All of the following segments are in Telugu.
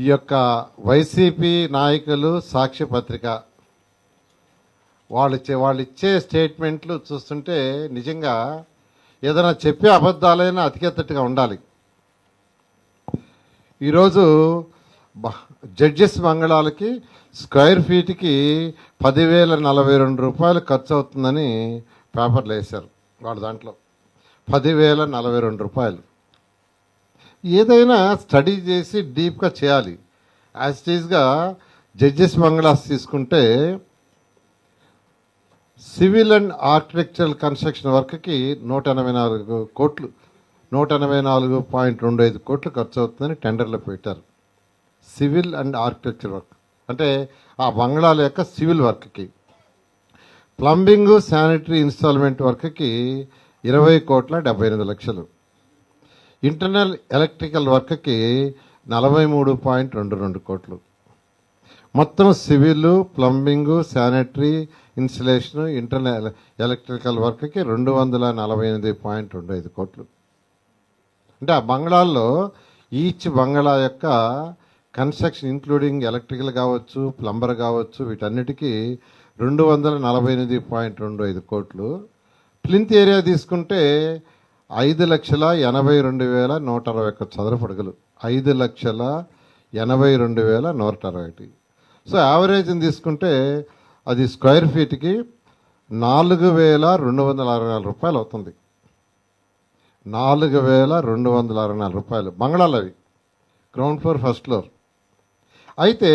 ఈ యొక్క వైసీపీ నాయకులు సాక్షి పత్రిక వాళ్ళు ఇచ్చే స్టేట్మెంట్లు చూస్తుంటే నిజంగా ఏదైనా చెప్పే అబద్ధాలైనా అతికెత్తట్టుగా ఉండాలి. ఈరోజు జడ్జెస్ బంగళాలకి స్క్వేర్ ఫీట్కి 10,042 రూపాయలు ఖర్చు అవుతుందని పేపర్లు వేశారు. వాళ్ళ దాంట్లో 10,042 రూపాయలు. ఏదైనా స్టడీ చేసి డీప్గా చేయాలి. యాజ్ ఇట్ ఈజ్గా జడ్జెస్ బంగ్లాస్ తీసుకుంటే సివిల్ అండ్ ఆర్కిటెక్చరల్ కన్స్ట్రక్షన్ వర్క్కి 184 కోట్లు 184.25 కోట్లు ఖర్చు అవుతుందని టెండర్లో పెట్టారు. సివిల్ అండ్ ఆర్కిటెక్చర్ వర్క్ అంటే ఆ బంగ్లాల యొక్క సివిల్ వర్క్కి. ప్లంబింగ్ శానిటరీ ఇన్స్టాల్మెంట్ వర్క్కి 20,78,00,000. ఇంటర్నల్ ఎలక్ట్రికల్ వర్క్కి 43.22 కోట్లు. మొత్తం civil, plumbing, sanitary installation, internal electrical వర్క్కి 248.25 కోట్లు. అంటే ఆ బంగ్లాల్లో ఈచ్ బంగ్లా యొక్క కన్స్ట్రక్షన్ ఇంక్లూడింగ్ ఎలక్ట్రికల్ కావచ్చు, ప్లంబర్ కావచ్చు, వీటన్నిటికీ 248.25 కోట్లు. ప్లింత్ ఏరియా తీసుకుంటే 5,82,121 చదరపు అడుగులు. 5,82,121. సో యావరేజ్ని తీసుకుంటే అది స్క్వేర్ ఫీట్కి 4,264 రూపాయలు అవుతుంది. 4,264 రూపాయలు బంగ్లాలు అవి, గ్రౌండ్ ఫ్లోర్, ఫస్ట్ ఫ్లోర్. అయితే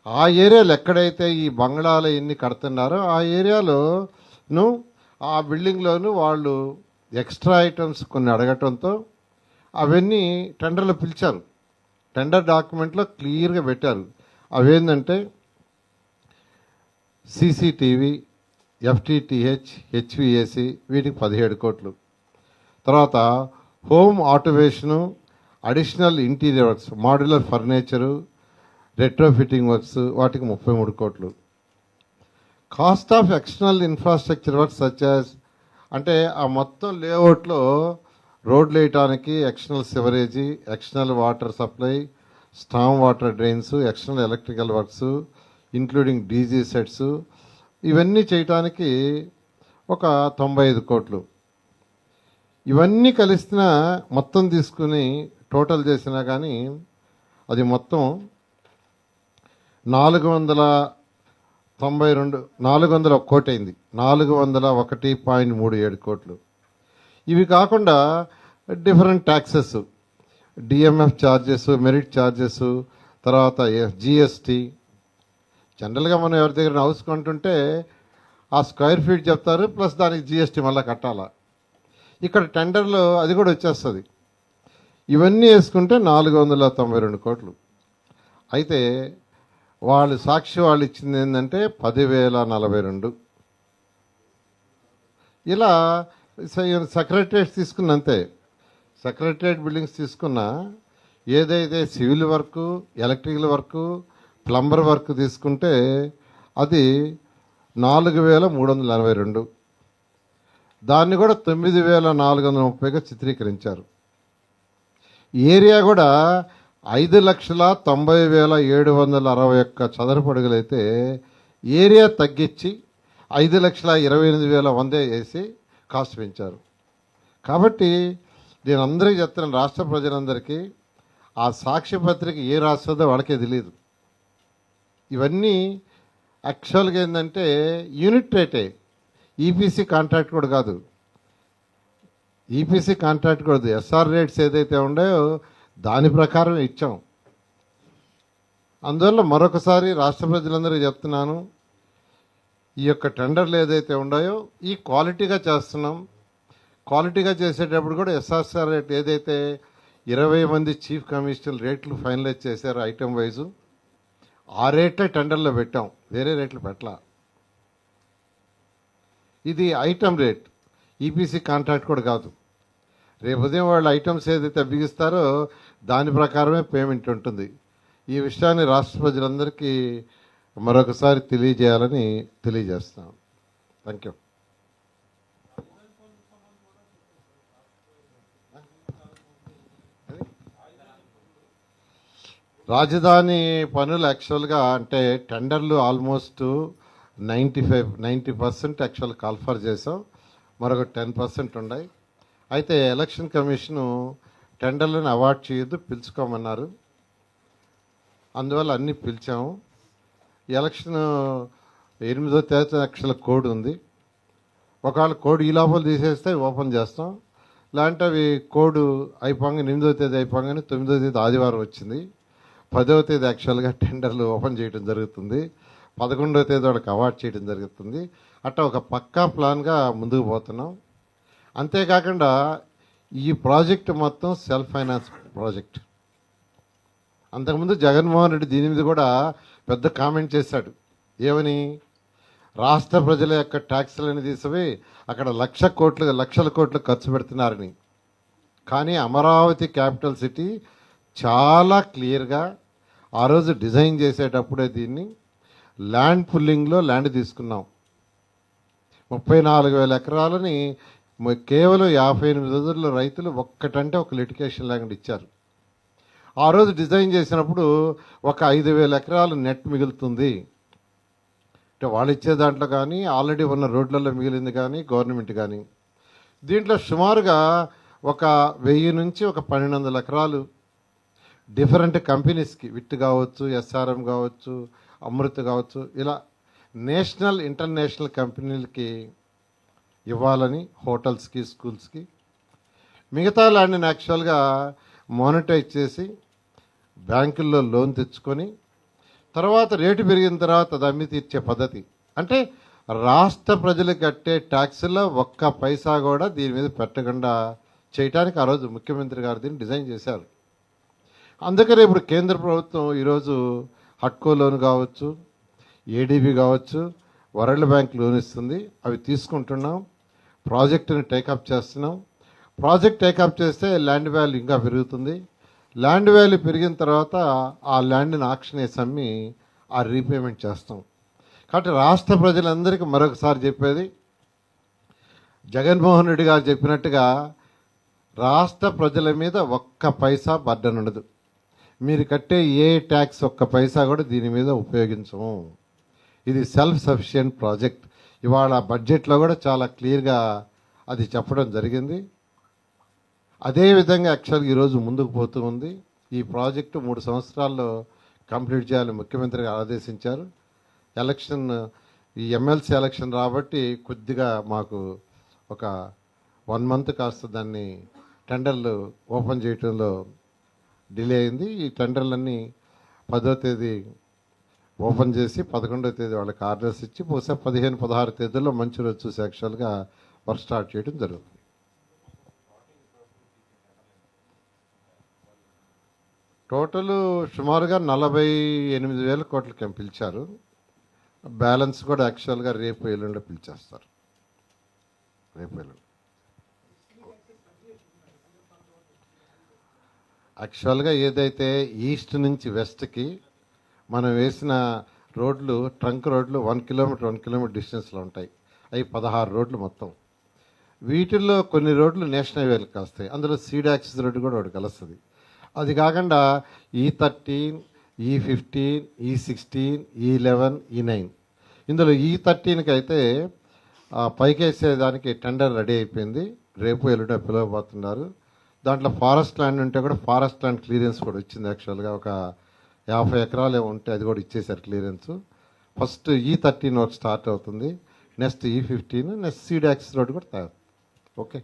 ఆ ఏరియాలో ఎక్కడైతే ఈ బంగ్లాలు ఎన్ని కడుతున్నారో ఆ ఏరియాలోను ఆ బిల్డింగ్లోను వాళ్ళు ఎక్స్ట్రా ఐటమ్స్ కొన్ని అడగటంతో అవన్నీ టెండర్లో పిలిచారు. టెండర్ డాక్యుమెంట్లో క్లియర్గా పెట్టారు. అవేంటంటే సీసీటీవీ, ఎఫ్టీటీహెచ్, హెచ్విఏసి, వీటికి 17 కోట్లు. తర్వాత home automation, additional interior works, modular furniture, retrofitting works, వాటికి 33 కోట్లు. Cost of external infrastructure works such అంటే ఆ మొత్తం లేఅవుట్లో రోడ్లు వేయటానికి external sewerage, external water supply, storm water drains, external electrical works including DG sets, ఇవన్నీ చేయటానికి ఒక 95 కోట్లు. ఇవన్నీ కలిసిన మొత్తం తీసుకుని టోటల్ చేసినా కానీ అది మొత్తం 401 కోటి అయింది. 401.37 కోట్లు. ఇవి కాకుండా different taxes, DMF charges, merit charges, తర్వాత జిఎస్టీ. జనరల్గా మనం ఎవరి దగ్గర హౌస్ కొంటుంటే ఆ స్క్వేర్ ఫీట్ చెప్తారు, ప్లస్ దానికి జిఎస్టీ మళ్ళీ కట్టాలా. ఇక్కడ టెండర్లో అది కూడా వచ్చేస్తుంది. ఇవన్నీ వేసుకుంటే 492 కోట్లు. అయితే సాక్షి వాళ్ళు ఇచ్చింది ఏంటంటే 10,042. ఇలా సెక్రటరియట్స్ తీసుకున్న అంతే. సెక్రటరియట్ బిల్డింగ్స్ తీసుకున్న ఏదైతే civil work, electrical work, plumber work తీసుకుంటే అది 4,382. దాన్ని కూడా 9,430గా చిత్రీకరించారు. ఏరియా కూడా 5,90,761 చదరపు అడుగులైతే ఏరియా తగ్గించి 5,28,100 వేసి కాస్ట్ పెంచారు. కాబట్టి నేను అందరికీ చెప్తున్నాను, రాష్ట్ర ప్రజలందరికీ ఆ సాక్షి పత్రిక ఏ రాస్తుందో వాళ్ళకే తెలియదు. ఇవన్నీ యాక్చువల్గా ఏంటంటే యూనిట్ రేటే, ఈపీసీ కాంట్రాక్ట్ కూడా కాదు. ఈపీసీ కాంట్రాక్ట్ కూడా ఎస్ఆర్ రేట్స్ ఏదైతే ఉన్నాయో దాని ప్రకారం ఇచ్చాం. అందువల్ల మరొకసారి రాష్ట్ర ప్రజలందరికీ చెప్తున్నాను, ఈ యొక్క టెండర్లు ఏదైతే ఉన్నాయో ఈ క్వాలిటీగా చేస్తున్నాం. క్వాలిటీగా చేసేటప్పుడు కూడా ఎస్ఆర్ఆర్ రేట్ ఏదైతే 20 మంది చీఫ్ కమిషనర్ రేట్లు ఫైనలైజ్ చేశారో ఐటమ్ వైజు, ఆ రేట్లే టెండర్లో పెట్టాం, వేరే రేట్లు పెట్టలా. ఇది ఐటమ్ రేట్, ఈపీసీ కాంట్రాక్ట్ కూడా కాదు. రేపు ఉదయం వాళ్ళు ఐటమ్స్ ఏదైతే బిగిస్తారో దాని ప్రకారమే పేమెంట్ ఉంటుంది. ఈ విషయాన్ని రాష్ట్ర ప్రజలందరికీ మరొకసారి తెలియజేయాలని తెలియజేస్తున్నాను. Thank you. రాజధాని పనులు యాక్చువల్గా అంటే టెండర్లు ఆల్మోస్ట్ 90% యాక్చువల్ కాల్ఫర్ చేసాం. మరొక 10% ఉన్నాయి. అయితే ఎలక్షన్ కమిషను టెండర్లను అవార్డ్ చేయొద్దు, పిలుచుకోమన్నారు. అందువల్ల అన్నీ పిలిచాము. ఎలక్షన్ 8వ తేదీ యాక్చువల్ కోడ్ ఉంది. ఒకవేళ కోడ్ ఈ లోపల తీసేస్తే ఓపెన్ చేస్తాం. లేదంటే అవి కోడ్ అయిపోగానే 8వ తేదీ అయిపోగానే 9వ తేదీ ఆదివారం వచ్చింది. 10వ తేదీ యాక్చువల్గా టెండర్లు ఓపెన్ చేయడం జరుగుతుంది. 11వ తేదీ వాళ్ళకి అవార్డ్ చేయడం జరుగుతుంది. అట్లా ఒక పక్కా ప్లాన్గా ముందుకు పోతున్నాం. అంతేకాకుండా ఈ ప్రాజెక్ట్ మొత్తం సెల్ఫ్ ఫైనాన్స్ ప్రాజెక్ట్. అంతకుముందు జగన్మోహన్ రెడ్డి దీని మీద కూడా పెద్ద కామెంట్ చేశాడు. ఏమని? రాష్ట్ర ప్రజల యొక్క ట్యాక్సులని తీసివి అక్కడ లక్షల కోట్లు ఖర్చు పెడుతున్నారని. కానీ అమరావతి క్యాపిటల్ సిటీ చాలా క్లియర్గా ఆ రోజు డిజైన్ చేసేటప్పుడే దీన్ని ల్యాండ్ పుల్లింగ్లో ల్యాండ్ తీసుకున్నాం. 34,000 ఎకరాలని కేవలం 58 రోజుల్లో రైతులు ఒక్కటంటే ఒక లిటికేషన్ ల్యాండ్ ఇచ్చారు. ఆ రోజు డిజైన్ చేసినప్పుడు ఒక 5,000 ఎకరాలు నెట్ మిగులుతుంది. అంటే వాళ్ళు ఇచ్చే దాంట్లో కానీ ఆల్రెడీ ఉన్న రోడ్లలో మిగిలింది కానీ గవర్నమెంట్ కానీ. దీంట్లో సుమారుగా ఒక 1000 నుంచి ఒక 1,200 ఎకరాలు డిఫరెంట్ కంపెనీస్కి, విట్ కావచ్చు, ఎస్ఆర్ఎం కావచ్చు, అమృత్ కావచ్చు, ఇలా నేషనల్ ఇంటర్నేషనల్ కంపెనీలకి ఇవ్వాలని, హోటల్స్కి, స్కూల్స్కి. మిగతా ల్యాండ్ని యాక్చువల్గా మానిటైజ్ చేసి బ్యాంకుల్లో లోన్ తెచ్చుకొని తర్వాత రేటు పెరిగిన తర్వాత అది అమ్మి తీర్చే పద్ధతి. అంటే రాష్ట్ర ప్రజలు కట్టే ట్యాక్స్లో ఒక్క పైసా కూడా దీని మీద పెట్టకుండా చేయడానికి ఆ రోజు ముఖ్యమంత్రి గారు దీన్ని డిజైన్ చేశారు. అందుకనే ఇప్పుడు కేంద్ర ప్రభుత్వం ఈరోజు హట్కో లోన్ కావచ్చు, ఏడీబీ కావచ్చు, వరల్డ్ బ్యాంక్ లోన్ ఇస్తుంది. అవి తీసుకుంటున్నాం. ప్రాజెక్టుని టేకప్ చేస్తున్నాం. ప్రాజెక్ట్ టేకప్ చేస్తే ల్యాండ్ వాల్యూ ఇంకా పెరుగుతుంది. ల్యాండ్ వాల్యూ పెరిగిన తర్వాత ఆ ల్యాండ్ని ఆక్షన్ వేసి అమ్మి ఆ రీపేమెంట్ చేస్తాం. కాబట్టి రాష్ట్ర ప్రజలందరికీ మరొకసారి చెప్పేది, జగన్మోహన్ రెడ్డి గారు చెప్పినట్టుగా రాష్ట్ర ప్రజల మీద ఒక్క పైసా బర్డన్ ఉండదు. మీరు కట్టే ఏ ట్యాక్స్ ఒక్క పైసా కూడా దీని మీద ఉపయోగించము. ఇది సెల్ఫ్ సఫిషియెంట్ ప్రాజెక్ట్. ఇవాళ బడ్జెట్లో కూడా చాలా క్లియర్గా అది చెప్పడం జరిగింది. అదేవిధంగా యాక్చువల్గా ఈరోజు ముందుకు పోతూ ఉంది. ఈ ప్రాజెక్టు 3 సంవత్సరాల్లో కంప్లీట్ చేయాలని ముఖ్యమంత్రి గారు ఆదేశించారు. ఈ ఎమ్మెల్సీ ఎలక్షన్ రాబట్టి కొద్దిగా మాకు ఒక 1 మంత్ కాస్త దాన్ని టెండర్లు ఓపెన్ చేయడంలో డిలే అయింది. ఈ టెండర్లన్నీ 10వ తేదీ ఓపెన్ చేసి 11వ తేదీ వాళ్ళకి ఆర్డర్స్ ఇచ్చి బహుశా 15-16 తేదీల్లో మంచి రోజు చూసి యాక్చువల్గా వర్క్ స్టార్ట్ చేయడం జరుగుతుంది. టోటల్ సుమారుగా 48,000 కోట్లకి పిలిచారు. బ్యాలెన్స్ కూడా యాక్చువల్గా రేపు ఎల్లుండి పిలిచేస్తారు. రేపు ఎల్లుండి యాక్చువల్గా ఏదైతే ఈస్ట్ నుంచి వెస్ట్కి మనం వేసిన రోడ్లు, ట్రంక్ రోడ్లు 1 కిలోమీటర్ డిస్టెన్స్లో ఉంటాయి. అవి 16 రోడ్లు మొత్తం. వీటిల్లో కొన్ని రోడ్లు నేషనల్ హైవేలకు వస్తాయి. అందులో సీడ్ యాక్సిస్ రోడ్డు కూడా ఒకటి కలుస్తుంది. అది కాకుండా E13, E15, E16, E11, E9. ఇందులో E13కి అయితే పైకేసేదానికి టెండర్ రెడీ అయిపోయింది. రేపు ఎల్లుండి పిలవబోతున్నారు. దాంట్లో ఫారెస్ట్ ల్యాండ్ ఉంటే కూడా ఫారెస్ట్ ల్యాండ్ క్లియరెన్స్ కూడా వచ్చింది. యాక్చువల్గా ఒక 50 ఎకరాలు ఉంటే అది కూడా ఇచ్చేసారు clearance. First E13 work start అవుతుంది. Next E15, next seed access road కూడా తయారు. ఓకే.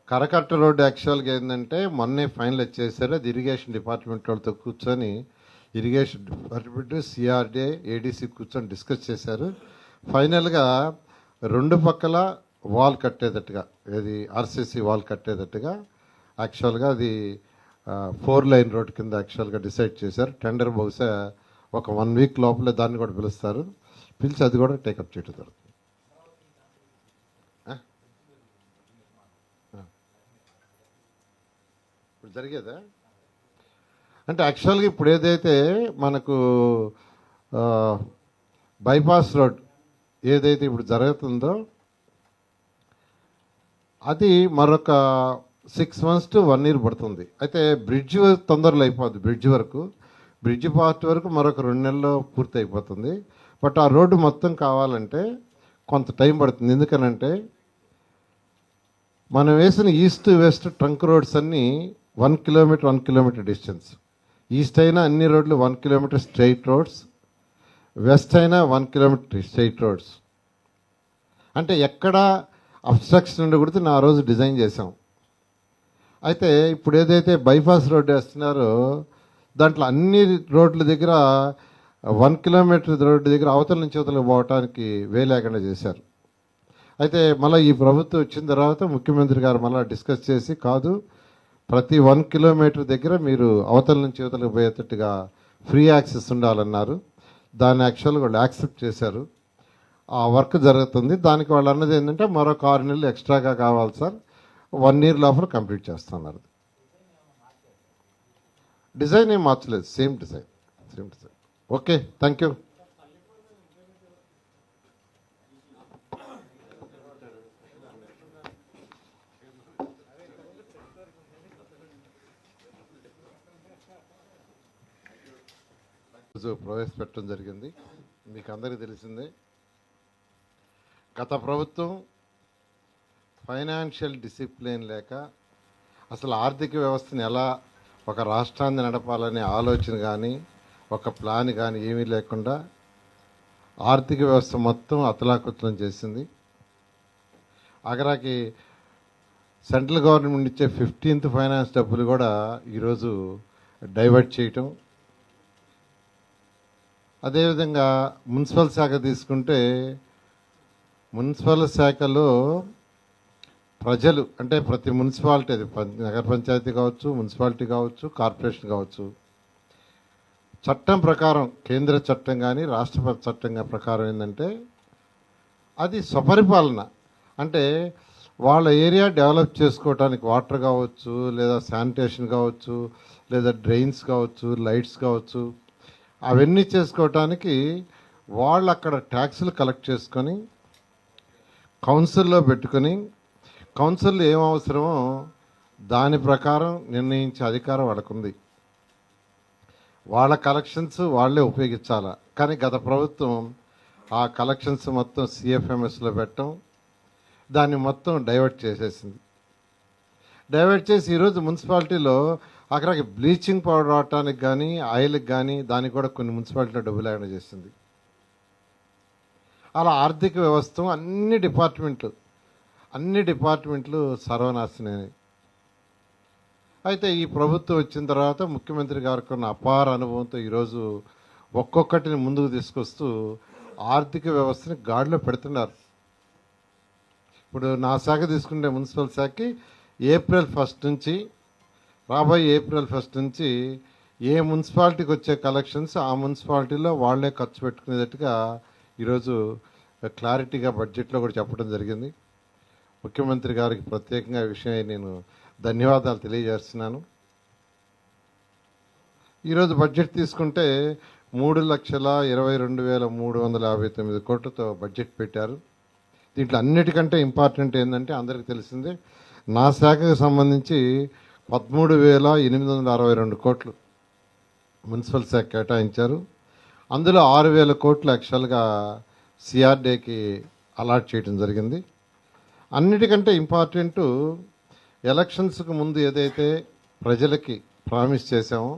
కరకట్ట రోడ్డు యాక్చువల్గా ఏంటంటే మొన్నే ఫైనల్ చేశారు. అది ఇరిగేషన్ డిపార్ట్మెంట్ వాళ్ళతో కూర్చొని ఇరిగేషన్ డిపార్ట్మెంట్, సిఆర్డీఏ, ఏడీసీ కూర్చొని డిస్కస్ చేశారు. ఫైనల్గా 2 పక్కల వాల్ కట్టేటట్టుగా, ఏది ఆర్సీసీ వాల్ కట్టేటట్టుగా యాక్చువల్గా అది 4 లైన్ రోడ్ కింద యాక్చువల్గా డిసైడ్ చేశారు. టెండర్ బహుశా ఒక 1 వీక్ లోపలే దాన్ని కూడా పిలుస్తారు. పిలిచి అది కూడా టేకప్ చేయడం జరుగుతుంది. ఇప్పుడు జరిగేదా అంటే యాక్చువల్గా ఇప్పుడు ఏదైతే మనకు బైపాస్ రోడ్ ఏదైతే ఇప్పుడు జరుగుతుందో అది మరొక 6 months to 1 year పడుతుంది. అయితే బ్రిడ్జ్ తొందరలో అయిపోద్ది. బ్రిడ్జ్ పార్ట్ వరకు మరొక 2 నెలల్లో పూర్తి అయిపోతుంది. బట్ ఆ రోడ్డు మొత్తం కావాలంటే కొంత టైం పడుతుంది. ఎందుకనంటే మనం వేసిన ఈస్ట్ వెస్ట్ ట్రంక్ రోడ్స్ అన్నీ 1 kilometer డిస్టెన్స్. ఈస్ట్ అయినా అన్ని రోడ్లు 1 kilometer స్ట్రైట్ రోడ్స్, వెస్ట్ అయినా 1 kilometer స్ట్రైట్ రోడ్స్. అంటే ఎక్కడ అబ్స్ట్రక్షన్ ఉండకూడదు ఆ రోజు డిజైన్ చేసాం. అయితే ఇప్పుడు ఏదైతే బైపాస్ రోడ్డు వేస్తున్నారో దాంట్లో అన్ని రోడ్ల దగ్గర 1 kilometer రోడ్డు దగ్గర అవతల నుంచి అవతలకు పోవటానికి లేకుండా చేశారు. అయితే మళ్ళీ ఈ ప్రభుత్వం వచ్చిన తర్వాత ముఖ్యమంత్రి గారు మళ్ళీ డిస్కస్ చేసి కాదు, ప్రతి 1 kilometer దగ్గర మీరు అవతల నుంచి అవతలకు పోయేటట్టుగా ఫ్రీ యాక్సెస్ ఉండాలన్నారు. దాన్ని యాక్చువల్గా వాళ్ళు యాక్సెప్ట్ చేశారు. ఆ వర్క్ జరుగుతుంది. దానికి వాళ్ళు అన్నది ఏంటంటే మరొక 6 నెలలు ఎక్స్ట్రాగా కావాలి సార్, 1 year లోపల కంప్లీట్ చేస్తున్నారు. డిజైన్ ఏం మార్చలేదు, same design. Okay, thank you. ప్రవేశపెట్టడం జరిగింది. మీకు అందరికీ తెలిసిందే, గత ప్రభుత్వం ఫైనాన్షియల్ డిసిప్లిన్ లేక అసలు ఆర్థిక వ్యవస్థను ఎలా ఒక రాష్ట్రాన్ని నడపాలనే ఆలోచన కానీ ఒక ప్లాన్ కానీ ఏమీ లేకుండా ఆర్థిక వ్యవస్థ మొత్తం అతలాకుతలం చేసింది. ఆఖరాకి సెంట్రల్ గవర్నమెంట్ ఇచ్చే 15th ఫైనాన్స్ డబ్బులు కూడా ఈరోజు డైవర్ట్ చేయటం. అదేవిధంగా మున్సిపల్ శాఖ తీసుకుంటే మున్సిపల్ శాఖలో ప్రజలు అంటే ప్రతి మున్సిపాలిటీ, అది నగర పంచాయతీ కావచ్చు, మున్సిపాలిటీ కావచ్చు, కార్పొరేషన్ కావచ్చు, చట్టం ప్రకారం కేంద్ర చట్టం కానీ రాష్ట్ర చట్టం ప్రకారం ఏంటంటే అది స్వపరిపాలన. అంటే వాళ్ళ ఏరియా డెవలప్ చేసుకోవడానికి వాటర్ కావచ్చు, లేదా శానిటేషన్ కావచ్చు, లేదా డ్రైన్స్ కావచ్చు, లైట్స్ కావచ్చు, అవన్నీ చేసుకోవటానికి వాళ్ళు అక్కడ ట్యాక్సులు కలెక్ట్ చేసుకొని కౌన్సిల్లో పెట్టుకొని కౌన్సిల్ ఏం అవసరమో దాని ప్రకారం నిర్ణయించే అధికారం వాళ్ళకుంది. వాళ్ళ కలెక్షన్స్ వాళ్ళే ఉపయోగించాలా. కానీ గత ప్రభుత్వం ఆ కలెక్షన్స్ మొత్తం సిఎఫ్ఎంఎస్లో పెట్టడం, దాన్ని మొత్తం డైవర్ట్ చేసేసింది. డైవర్ట్ చేసి ఈరోజు మున్సిపాలిటీలో అక్కడికి బ్లీచింగ్ పౌడర్ వాడటానికి కానీ ఆయిల్కి కానీ దానికి కూడా కొన్ని మున్సిపాలిటీలో డబ్బులు లేకుండా చేసింది. అలా ఆర్థిక వ్యవస్థ అన్ని డిపార్ట్మెంట్లు సర్వనాశనమే. అయితే ఈ ప్రభుత్వం వచ్చిన తర్వాత ముఖ్యమంత్రి గారికి ఉన్న అపార అనుభవంతో ఈరోజు ఒక్కొక్కటిని ముందుకు తీసుకొస్తూ ఆర్థిక వ్యవస్థని గాడిలో పెడుతున్నారు. ఇప్పుడు నా శాఖ తీసుకుంటే మున్సిపల్ శాఖకి April 1st నుంచి, రాబోయే April 1st నుంచి ఏ మున్సిపాలిటీకి వచ్చే కలెక్షన్స్ ఆ మున్సిపాలిటీలో వాళ్లే ఖర్చు పెట్టుకునేటట్టుగా ఈరోజు క్లారిటీగా బడ్జెట్లో కూడా చెప్పడం జరిగింది. ముఖ్యమంత్రి గారికి ప్రత్యేకంగా ఈ విషయం నేను ధన్యవాదాలు తెలియజేస్తున్నాను. ఈరోజు బడ్జెట్ తీసుకుంటే 3,22,359 కోట్లతో బడ్జెట్ పెట్టారు. దీంట్లో అన్నిటికంటే ఇంపార్టెంట్ ఏంటంటే అందరికీ తెలిసిందే, నా శాఖకు సంబంధించి 13,862 కోట్లు మున్సిపల్ శాఖ కేటాయించారు. అందులో 6,000 కోట్లు యాక్చువల్గా సిఆర్డీకి అలాట్ చేయడం జరిగింది. అన్నిటికంటే ఇంపార్టెంట్, ఎలక్షన్స్కి ముందు ఏదైతే ప్రజలకి ప్రామిస్ చేశామో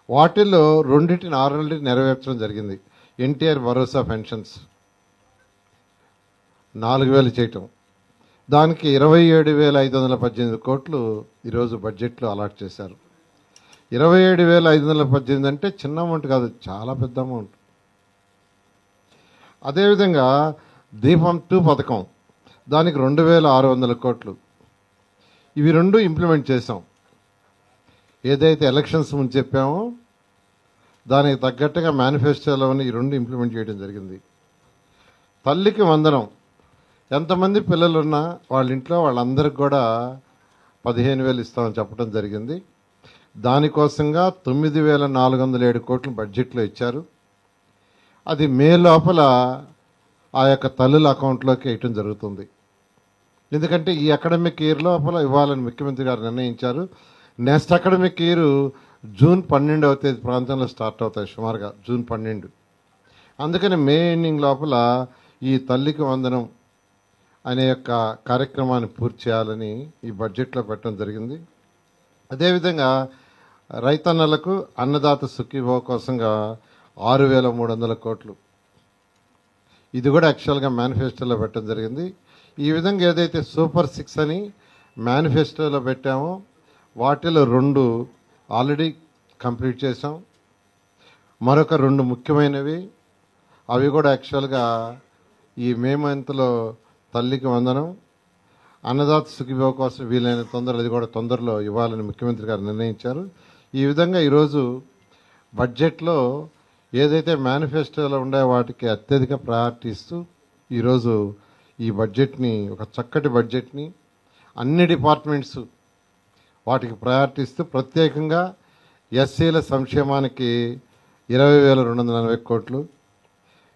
వాటిల్లో 6 నెరవేర్చడం జరిగింది. ఎన్టీఆర్ భరోసా పెన్షన్స్ 4,000 చేయటం, దానికి 27,518 కోట్లు ఈరోజు బడ్జెట్లో అలాట్ చేశారు. 27,518 అంటే చిన్న అమౌంట్ కాదు, చాలా పెద్ద అమౌంట్. అదేవిధంగా దీపం 2 పథకం, దానికి 2,600 కోట్లు. ఇవి రెండు ఇంప్లిమెంట్ చేసాం. ఏదైతే ఎలక్షన్స్ ముందు చెప్పామో దానికి తగ్గట్టుగా మేనిఫెస్టోలో ఉన్న ఈ రెండు ఇంప్లిమెంట్ చేయడం జరిగింది. తల్లికి వందనం, ఎంతమంది పిల్లలున్నా వాళ్ళ ఇంట్లో వాళ్ళందరికీ కూడా 15,000 ఇస్తామని చెప్పడం జరిగింది. దానికోసంగా 9,407 కోట్లు బడ్జెట్లో ఇచ్చారు. అది మే లోపల ఆ యొక్క తల్లుల అకౌంట్లోకి వేయటం జరుగుతుంది. ఎందుకంటే ఈ అకాడమిక్ ఇయర్ లోపల ఇవ్వాలని ముఖ్యమంత్రి గారు నిర్ణయించారు. నెక్స్ట్ అకాడమిక్ ఇయర్ జూన్ 12వ తేదీ ప్రాంతంలో స్టార్ట్ అవుతాయి, సుమారుగా జూన్ 12. అందుకని మే ఎండింగ్ లోపల ఈ తల్లికి వందనం అనే యొక్క కార్యక్రమాన్ని పూర్తి చేయాలని ఈ బడ్జెట్లో పెట్టడం జరిగింది. అదేవిధంగా రైతన్నలకు అన్నదాత సుఖీభవ కోసంగా 6,300 కోట్లు, ఇది కూడా యాక్చువల్గా మేనిఫెస్టోలో పెట్టడం జరిగింది. ఈ విధంగా ఏదైతే సూపర్ 6 అని మేనిఫెస్టోలో పెట్టామో వాటిలో 2 ఆల్రెడీ కంప్లీట్ చేసాం. మరొక 2 ముఖ్యమైనవి, అవి కూడా యాక్చువల్గా ఈ మే మంత్లో తల్లికి వందనం, అన్నదాత సుఖీభవ కోసం వీలైన తొందరలో అది కూడా తొందరలో ఇవ్వాలని ముఖ్యమంత్రి గారు నిర్ణయించారు. ఈ విధంగా ఈరోజు బడ్జెట్లో ఏదైతే మేనిఫెస్టోలో ఉండే వాటికి అత్యధిక ప్రయారిటీ ఇస్తూ ఈరోజు ఈ బడ్జెట్ని, ఒక చక్కటి బడ్జెట్ని అన్ని డిపార్ట్మెంట్స్ వాటికి ప్రయారిటీ ఇస్తూ ప్రత్యేకంగా ఎస్సీల సంక్షేమానికి 20,240 కోట్లు,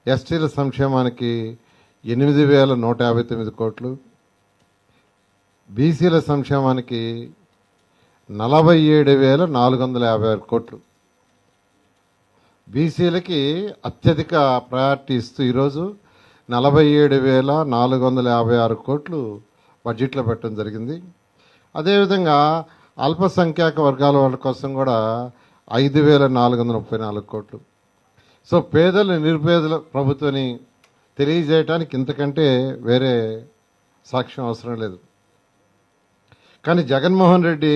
ఎస్టీల సంక్షేమానికి 8,159 కోట్లు, బీసీల సంక్షేమానికి 47,456 కోట్లు, బీసీలకి అత్యధిక ప్రయారిటీ ఇస్తూ ఈరోజు 47,456 కోట్లు బడ్జెట్లో పెట్టడం జరిగింది. అదేవిధంగా అల్పసంఖ్యాక వర్గాల వాళ్ళ కోసం కూడా 5,434 కోట్లు. సో పేదలు నిరుపేదల ప్రభుత్వాన్ని తెలియజేయటానికి ఇంతకంటే వేరే సాక్ష్యం అవసరం లేదు. కానీ జగన్మోహన్ రెడ్డి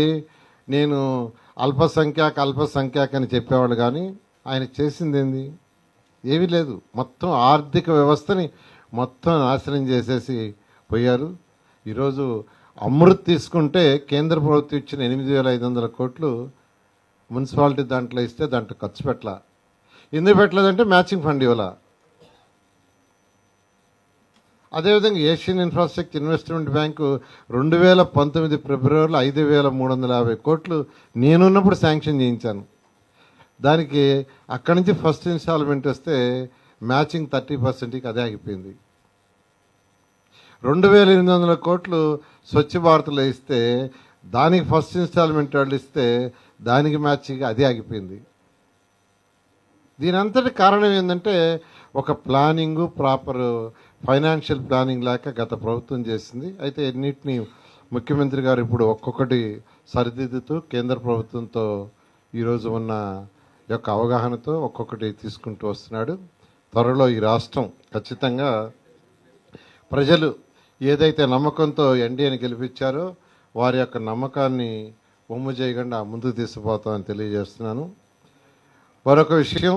నేను అల్పసంఖ్యాక అని చెప్పేవాళ్ళు, కానీ ఆయన చేసింది ఏంది? ఏమీ లేదు. మొత్తం ఆర్థిక వ్యవస్థని మొత్తం నాశనం చేసేసి పోయారు. ఈరోజు అమృత్ తీసుకుంటే కేంద్ర ప్రభుత్వం ఇచ్చిన 8,500 కోట్లు మున్సిపాలిటీ దాంట్లో ఇస్తే దాంట్లో ఖర్చు పెట్టలా. ఎందుకు పెట్టలేదంటే మ్యాచింగ్ ఫండ్ ఇవ్వాల. అదేవిధంగా ఏషియన్ ఇన్ఫ్రాస్ట్రక్చర్ ఇన్వెస్ట్మెంట్ బ్యాంకు 2019 ఫిబ్రవరిలో 5,350 కోట్లు నేనున్నప్పుడు శాంక్షన్ చేయించాను. దానికి అక్కడి నుంచి ఫస్ట్ ఇన్స్టాల్మెంట్ వస్తే మ్యాచింగ్ 30%కి అదే ఆగిపోయింది. 2,800 కోట్లు స్వచ్ఛ భారత్లో ఇస్తే దానికి ఫస్ట్ ఇన్స్టాల్మెంట్ వాళ్ళు ఇస్తే దానికి మ్యాచింగ్ అదే ఆగిపోయింది. దీని అంతటి కారణం ఏంటంటే ఒక ప్లానింగు, ప్రాపర్ ఫైనాన్షియల్ ప్లానింగ్ లేక గత ప్రభుత్వం చేసింది. అయితే ఎన్నిటిని ముఖ్యమంత్రి గారు ఇప్పుడు ఒక్కొక్కటి సరిదిద్దుతూ కేంద్ర ప్రభుత్వంతో ఈరోజు ఉన్న యొక్క అవగాహనతో ఒక్కొక్కటి తీసుకుంటూ వస్తున్నాడు. త్వరలో ఈ రాష్ట్రం ఖచ్చితంగా ప్రజలు ఏదైతే నమ్మకంతో ఎన్డీఏని గెలిపించారో వారి యొక్క నమ్మకాన్ని వమ్ము చేయకుండా ముందుకు తీసుకుపోతామని తెలియజేస్తున్నాను. మరొక విషయం,